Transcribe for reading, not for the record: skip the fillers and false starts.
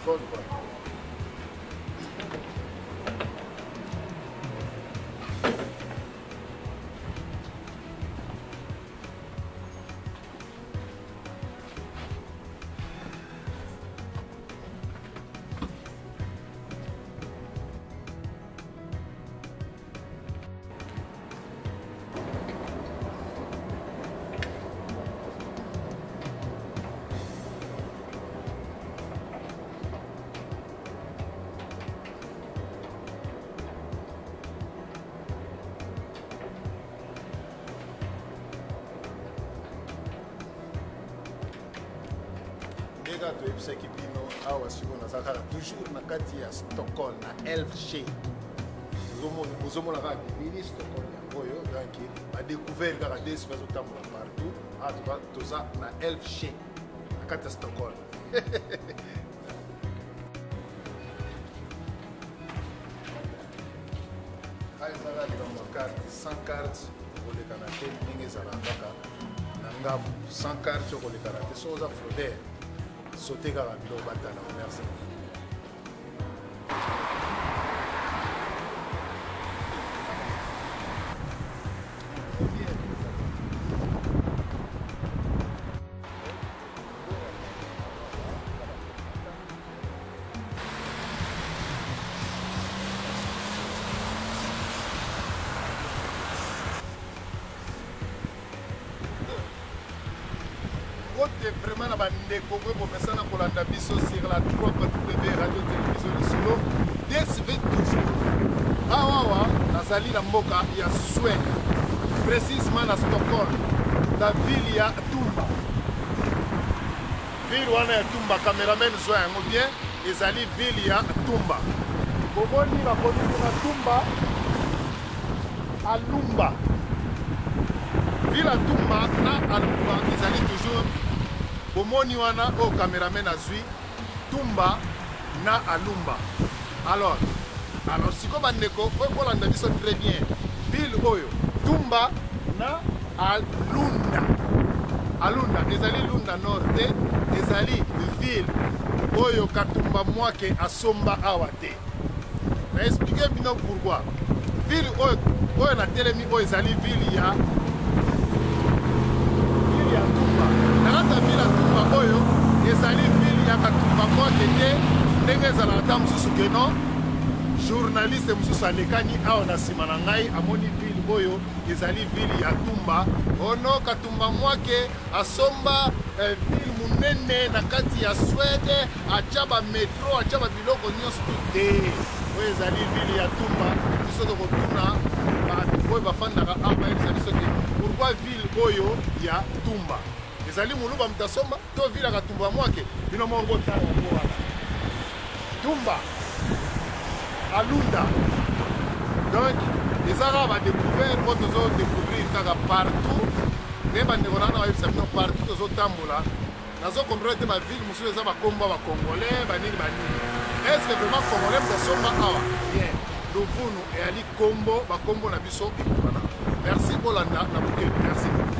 Stockholm quoi. Ndega toyebisaki bino awa sikoyo naza kaka toujours na kati ya Stockholm na Elfsjö bozomona kaka bilili Stockholm yango oyo donc badécouvert kaka desi bazotambola partout awa toza na Elfsjö na kati ya Stockholm. aya ezaka likambo ya carte sans carte okolekana te ndenge ezalaka kaka na ngambo sans carte okolekana te so oza fraudeur sauter kaka biloko batala. Merci. Vraiment na bandeko ko komesana kolanda biso sur la 3W radio télévision de Solo DSV toujours awawa nazali na mboka ya Suède précisément na Stockholm na ville ya Tumba. Ville wana ya Tumba cameraman zwa yango bien ezali ville ya Tumba bomoni bakomi na Tumba Alumba ville ya Tumba na Alumba ezali toujours bomoni wana o cameraman azwi Tumba na Alumba. Alors siko bandeko okolanda biso très bien ville oyo Tumba na Alunda ezali Lunda Nord te ezali ville oyo Katumba Mwake asomba awa te. Na expliquer bino pourquoi ville oyo na telemi oyo ezali ville ya Tumba. Nakata ville ya Tumba oyo ezali ville ya Katumba Mwake te ndenge ezalaka ta mosusu keno journaliste mosusu alekani awa na nsima na ngai amoni ville oyo ezali ville ya Tumba. Ono Katumba Mwake asomba ville munene na kati ya Swede atia ba metro atia ba biloko nyonso te oyo ezali ville ya Tumba. Biso tokotuna bato oyo bafandaka awa bayebisa biso te pourquoi ville oyo ya Tumba ezali muluba mutasomba to ville ya Katumba Mwake bino mongo tala yango wana Tumba Alunda. Donc les Arabes ont découvert qu'ils ont découvert partout. Les bandeko nana bayebisa bino partout tozotambola nazo comprendre te ba ville mosusu eza bakomba ba congolais banini banini. Est-ce que vraiment congolais mutasomba awa bien luvunu eyali kombo bakombo na biso ekokana. Merci Bolanda na Bukele. Merci.